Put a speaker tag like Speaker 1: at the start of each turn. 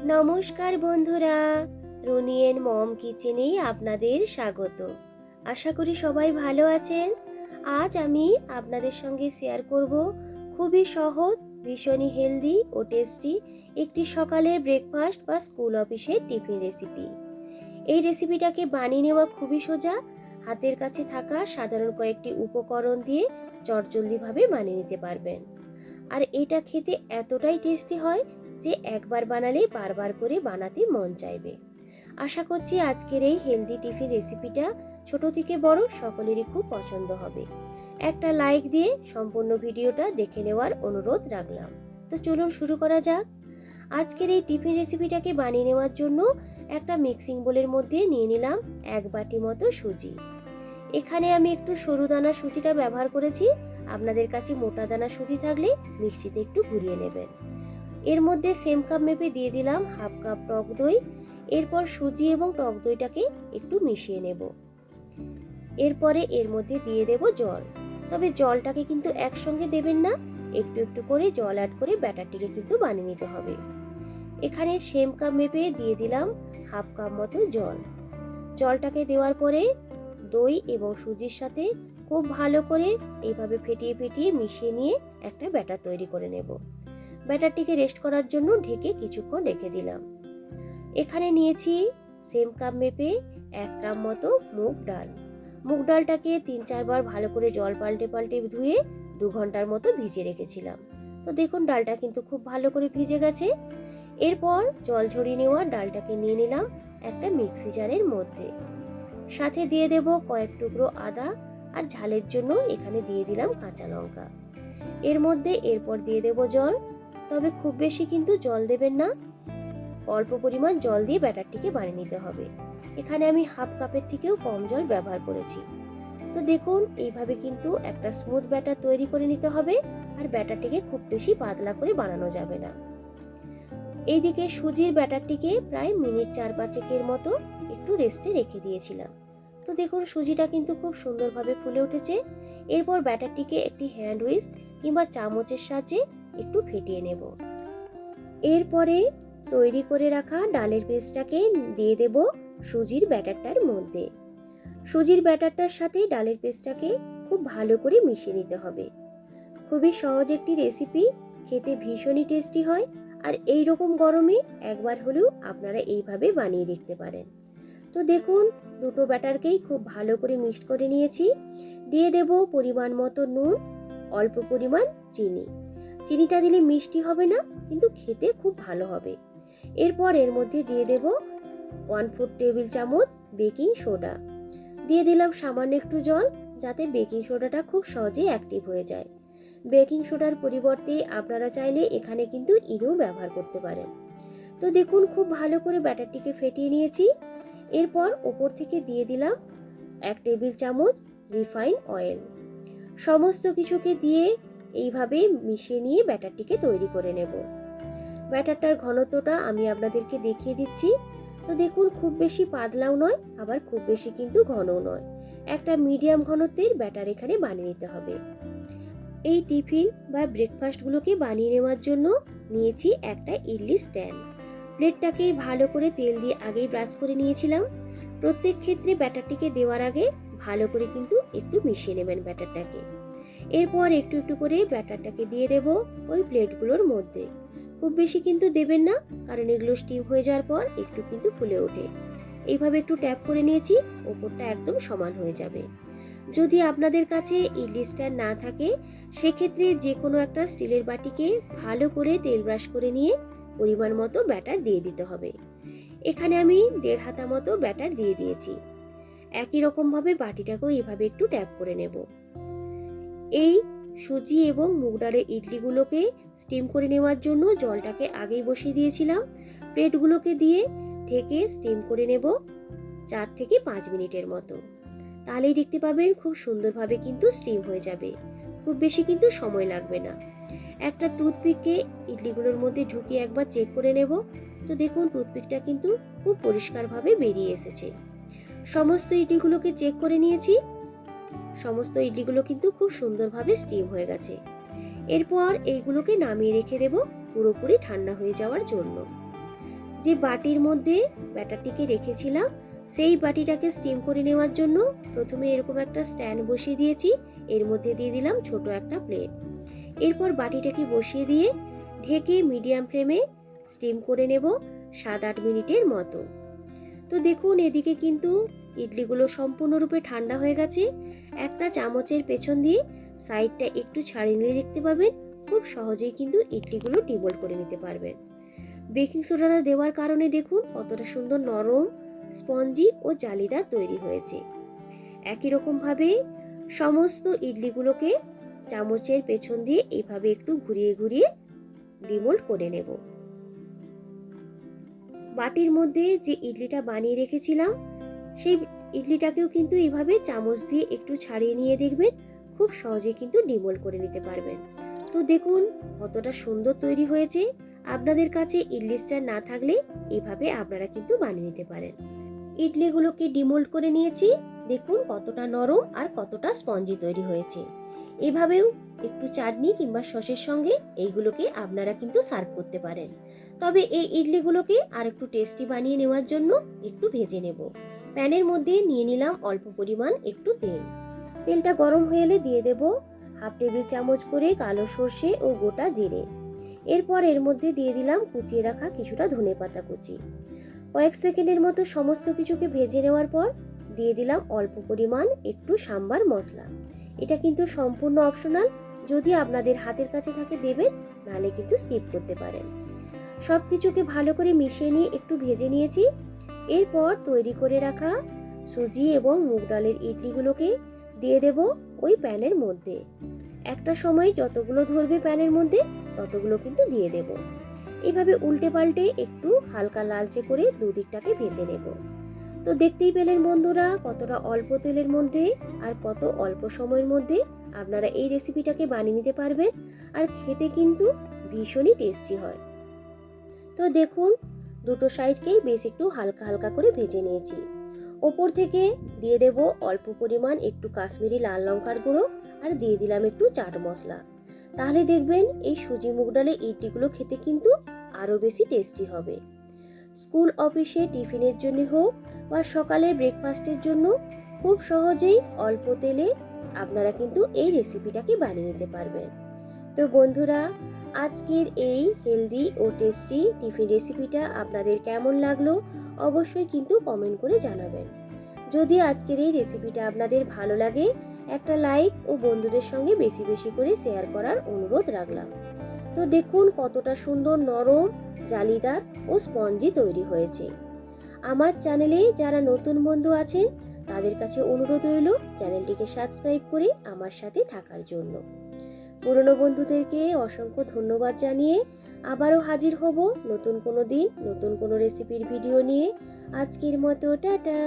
Speaker 1: নমস্কার বন্ধুরা, রনি এন্ড মম কিচেনে আপনাদের স্বাগত। আশা করি সবাই ভালো আছেন। আজ আমি আপনাদের সঙ্গে শেয়ার করব খুবই সহজ, ভীষণই হেলদি ও টেস্টি একটি সকালের ব্রেকফাস্ট বা স্কুল অফিসের টিফিন রেসিপি। এই রেসিপিটাকে বানিয়ে নেওয়া খুবই সোজা। হাতের কাছে থাকা সাধারণ কয়েকটি উপকরণ দিয়ে চটজলদিভাবে বানিয়ে নিতে পারবেন। আর এটা খেতে এতটাই টেস্টি হয় যে একবার বানালে বারবার করে বানাতে মন চাইবে। আশা করছি আজকের এই হেলদি টিফিন রেসিপিটা ছোট থেকে বড় সকলেরই খুব পছন্দ হবে। একটা লাইক দিয়ে সম্পূর্ণ ভিডিওটা দেখে নেওয়ার অনুরোধ রাখলাম। তো চলুন শুরু করা যাক। আজকের এই টিফিন রেসিপিটাকে বানিয়ে নেওয়ার জন্য একটা মিক্সিং বোলের মধ্যে নিয়ে নিলাম 1 বাটি মতো সুজি। এখানে আমি একটু সরু দানা সুজিটা ব্যবহার করেছি। আপনাদের কাছে মোটা দানা সুজি থাকলে মিক্সিতে একটু ঘুরিয়ে নেবেন। এর মধ্যে সেম কাপ মেপে দিয়ে দিলাম 1/2 কাপ টক দই। এরপর সুজি এবং টক দইটাকে একটু মিশিয়ে নেব। এরপরে এর মধ্যে দিয়ে দেব জল। তবে জলটাকে কিন্তু একসঙ্গে দেবেন না, একটু একটু করে জল অ্যাড করে ব্যাটারটিকে কিন্তু বানিয়ে নিতে হবে। এখানে সেম কাপ মেপে দিয়ে দিলাম 1/2 কাপ মতো জল। জলটাকে দেওয়ার পরে দই এবং সুজির সাথে খুব ভালো করে এইভাবে ফেটিয়ে ফেটিয়ে মিশিয়ে নিয়ে একটা ব্যাটার তৈরি করে নেব। ব্যাটারটিকে রেস্ট করার জন্য ঢেকে কিছুক্ষণ রেখে দিলাম। এখানে নিয়েছি সেম কাপ মেপে 1 কাপ মতো মুগ ডাল। মুগ ডালটাকে 3-4 বার ভালো করে জল পাল্টে পাল্টে ধুয়ে 2 ঘন্টার মতো ভিজিয়ে রেখেছিলাম। তো দেখুন ডালটা কিন্তু খুব ভালো করে ভিজে গেছে। এরপর জল ঝরিয়ে নেওয়া ডালটাকে নিয়ে নিলাম একটা মিক্সি জারের মধ্যে। সাথে দিয়ে দেব কয়েক টুকরো আদা, আর ঝালের জন্য এখানে দিয়ে দিলাম কাঁচা লঙ্কা। এর মধ্যে এরপর দিয়ে দেব জল। তবে খুব বেশি কিন্তু জল দেবেন না, অল্প পরিমাণ জল দিয়ে ব্যাটারটিকে বানিয়ে নিতে হবে। এখানে আমি 1/2 কাপের থেকেও কম জল ব্যবহার করেছি। তো দেখুন এইভাবে কিন্তু একটা স্মুথ ব্যাটার তৈরি করে নিতে হবে। আর ব্যাটারটিকে খুব বেশি পাতলা করে বানানো যাবে না। এইদিকে সুজির ব্যাটারটিকে প্রায় মিনিট 4-5 মতো একটু রেস্টে রেখে দিয়েছিলাম। তো দেখুন সুজিটা কিন্তু খুব সুন্দরভাবে ফুলে উঠেছে। এরপর ব্যাটারটিকে একটি হ্যান্ড হুইস্ক কিংবা চামচের সাহায্যে একটু ফেটিয়ে নেব। এরপরে তৈরি করে রাখা ডালের পেস্টটাকে দিয়ে দেব সুজির ব্যাটারটার মধ্যে। সুজির ব্যাটারটার সাথে ডালের পেস্টটাকে খুব ভালো করে মিশিয়ে নিতে হবে। খুবই সহজ একটি রেসিপি, খেতে ভীষণই টেস্টি হয়। আর এই রকম গরমে একবার হলেও আপনারা এইভাবে বানিয়ে দেখতে পারেন। তো দেখুন দুটো ব্যাটারকেই খুব ভালো করে মিক্সড করে নিয়েছি। দিয়ে দেব পরিমাণ মতো নুন, অল্প পরিমাণ চিনি। চিনিটা দিলে মিষ্টি হবে না, কিন্তু খেতে খুব ভালো হবে। এরপর এর মধ্যে দিয়ে দেব 1/4 টেবিল চামচ বেকিং সোডা। দিয়ে দিলাম সামান্য একটু জল, যাতে বেকিং সোডাটা খুব সহজেই অ্যাক্টিভ হয়ে যায়। বেকিং সোডার পরিবর্তে আপনারা চাইলে এখানে কিন্তু ইনো ব্যবহার করতে পারেন। তো দেখুন খুব ভালো করে ব্যাটারটিকে ফেটিয়ে নিয়েছি। এরপর ওপর থেকে দিয়ে দিলাম 1 টেবিল চামচ রিফাইন অয়েল। সমস্ত কিছুকে দিয়ে এইভাবে মিশিয়ে নিয়ে ব্যাটারটিকে তৈরি করে নেব। ব্যাটারটার ঘনত্বটা আমি আপনাদেরকে দেখিয়ে দিচ্ছি। তো দেখুন খুব বেশি পাতলাও নয়, আবার খুব বেশি কিন্তু ঘনও নয়। একটা মিডিয়াম ঘনত্বের ব্যাটার এখানে বানিয়ে নিতে হবে। এই টিফিন বা ব্রেকফাস্টগুলোকে বানিয়ে নেওয়ার জন্য নিয়েছি একটা ইডলি স্ট্যান্ড। প্লেটটাকে ভালো করে তেল দিয়ে আগেই ব্রাশ করে নিয়েছিলাম। প্রত্যেক ক্ষেত্রে ব্যাটারটিকে দেওয়ার আগে ভালো করে কিন্তু একটু মিশিয়ে নেবেন ব্যাটারটাকে। এরপর একটু একটু করে ব্যাটারটাকে দিয়ে দেব ওই প্লেটগুলোর মধ্যে। খুব বেশি কিন্তু দেবেন না, কারণ এগুলো স্টিম হয়ে যাওয়ার পর একটু কিন্তু ফুলে ওঠে। এইভাবে একটু ট্যাপ করে নিয়েছি, ওপরটা একদম সমান হয়ে যাবে। যদি আপনাদের কাছে ইডলি স্ট্যান্ড না থাকে, সেক্ষেত্রে যে কোনো একটা স্টিলের বাটিকে ভালো করে তেল ব্রাশ করে নিয়ে পরিমাণ মতো ব্যাটার দিয়ে দিতে হবে। এখানে আমি 1.5 হাতা মতো ব্যাটার দিয়ে দিয়েছি। একই রকমভাবে বাটিটাকেও এভাবে একটু ট্যাপ করে নেব। এই সুজি এবং মুগ ডালের ইডলিগুলোকে স্টিম করে নেওয়ার জন্য জলটাকে আগেই বসিয়ে দিয়েছিলাম। প্লেটগুলোকে দিয়ে ঢেকে স্টিম করে নেব 4 থেকে 5 মিনিটের মতো। তাহলেই দেখতে পাবেন খুব সুন্দরভাবে কিন্তু স্টিম হয়ে যাবে। খুব বেশি কিন্তু সময় লাগবে না। একটা টুথপিককে ইডলিগুলোর মধ্যে ঢুকিয়ে একবার চেক করে নেব। তো দেখুন টুথপিকটা কিন্তু খুব পরিষ্কারভাবে বেরিয়ে এসেছে। সমস্ত ইডলিগুলোকে চেক করে নিয়েছি। সমস্ত ইডলিগুলো কিন্তু খুব সুন্দরভাবে স্টিম হয়ে গেছে। এরপর এইগুলোকে নামিয়ে রেখে দেব পুরোপুরি ঠান্ডা হয়ে যাওয়ার জন্য। যে বাটির মধ্যে ব্যাটারটিকে রেখেছিলাম সেই বাটিটাকে স্টিম করে নেওয়ার জন্য প্রথমে এরকম একটা স্ট্যান্ড বসিয়ে দিয়েছি, এর মধ্যে দিয়ে দিলাম ছোট একটা প্লেট। এরপর বাটিটাকে বসিয়ে দিয়ে ঢেকে মিডিয়াম ফ্লেমে স্টিম করে নেব 7-8 মিনিটের মতো। তো দেখুন এদিকে কিন্তু ইডলিগুলো সম্পূর্ণরূপে ঠান্ডা হয়ে গেছে। একটা চামচের পেছন দিয়ে সাইডটা একটু ছাড়িয়ে নিয়ে দেখতে পাবেন খুব সহজেই কিন্তু ইডলিগুলো ডিমোল্ড করে নিতে পারবেন। বেকিং সোডাটা দেওয়ার কারণে দেখুন কতটা সুন্দর নরম, স্পঞ্জি ও জালিদার তৈরি হয়েছে। একই রকমভাবে সমস্ত ইডলিগুলোকে চামচের পেছন দিয়ে এইভাবে একটু ঘুরিয়ে ঘুরিয়ে ডিমোল্ড করে নেব। বাটির মধ্যে যে ইডলিটা বানিয়ে রেখেছিলাম সেই ইডলিটাকেও কিন্তু এইভাবে চামচ দিয়ে একটু ছাড়িয়ে নিয়ে দেখবেন খুব সহজে কিন্তু ডিমোল্ড করে নিতে পারবেন। তো দেখুন কতটা সুন্দর তৈরি হয়েছে। আপনাদের কাছে ইডলি স্ট্যান্ড না থাকলে এইভাবে আপনারা কিন্তু বানিয়ে নিতে পারেন। ইডলিগুলোকে ডিমোল্ড করে নিয়েছি, দেখুন কতটা নরম আর কতটা স্পঞ্জি তৈরি হয়েছে। এভাবেও একটু চাটনি কিংবা সসের সঙ্গে এইগুলোকে আপনারা কিন্তু সার্ভ করতে পারেন। তবে এই ইডলিগুলোকে আর একটু টেস্টি বানিয়ে নেওয়ার জন্য একটু ভেজে নেব। প্যানের মধ্যে নিয়ে নিলাম অল্প পরিমাণ একটু তেল। তেলটা গরম হয়ে এলে দিয়ে দেব 1/2 টেবিল চামচ করে কালো সর্ষে ও গোটা জিরে। এরপর এর মধ্যে দিয়ে দিলাম কুচিয়ে রাখা কিছুটা ধনেপাতা কুচি। কয়েক সেকেন্ডের মতো সমস্ত কিছুকে ভেজে নেওয়ার পর দিয়ে দিলাম অল্প পরিমাণ একটু সাম্বার মশলা। এটা কিন্তু সম্পূর্ণ অপশনাল, যদি আপনাদের হাতের কাছে থাকে দেবেন, নাহলে কিন্তু স্কিপ করতে পারেন। সব কিছুকে ভালো করে মিশিয়ে নিয়ে একটু ভেজে নিয়েছি। এরপর তৈরি করে রাখা সুজি এবং মুগ ডালের ইডলিগুলোকে দিয়ে দেব ওই প্যানের মধ্যে। একটা সময় যতগুলো ধরবে প্যানের মধ্যে ততগুলো কিন্তু দিয়ে দেব। এইভাবে উল্টে পাল্টে একটু হালকা লালচে করে দুদিকটাকে ভেজে নেব। তো দেখতেই পেলেন বন্ধুরা কতটা অল্প তেলের মধ্যে আর কত অল্প সময়ের মধ্যে আপনারা এই রেসিপিটাকে বানিয়ে নিতে পারবেন, আর খেতে কিন্তু ভীষণই টেস্টি হয়। তো দেখুন দুটো সাইডকেই বেশ একটু হালকা হালকা করে ভেজে নিয়েছি। ওপর থেকে দিয়ে দেব অল্প পরিমাণ একটু কাশ্মীরি লাল লঙ্কার গুঁড়ো আর দিয়ে দিলাম একটু চাট মশলা। তাহলে দেখবেন এই সুজি মুগ ডালের ইডলিগুলো খেতে কিন্তু আরও বেশি টেস্টি হবে। স্কুল অফিসে টিফিনের জন্য হোক বা সকালের ব্রেকফাস্টের জন্য খুব সহজেই অল্প তেলে আপনারা কিন্তু এই রেসিপিটাকে বানিয়ে নিতে পারবেন। তো বন্ধুরা আজকের এই হেলদি ও টেস্টি টিফিন রেসিপিটা আপনাদের কেমন লাগলো অবশ্যই কিন্তু কমেন্ট করে জানাবেন। যদি আজকের এই রেসিপিটা আপনাদের ভালো লাগে একটা লাইক ও বন্ধুদের সঙ্গে বেশি বেশি করে শেয়ার করার অনুরোধ রাখলাম। তো দেখুন কতটা সুন্দর নরম, জালিদার ও স্পঞ্জি তৈরি হয়েছে। আমার চ্যানেলে যারা নতুন বন্ধু আছেন তাদের কাছে অনুরোধ রইল চ্যানেলটিকে সাবস্ক্রাইব করে আমার সাথে থাকার জন্য। পুরনো বন্ধুদেরকে অসংখ্য ধন্যবাদ জানিয়ে আবারও হাজির হব নতুন কোনো দিন নতুন কোনো রেসিপির ভিডিও নিয়ে। আজকের মতো টাটা।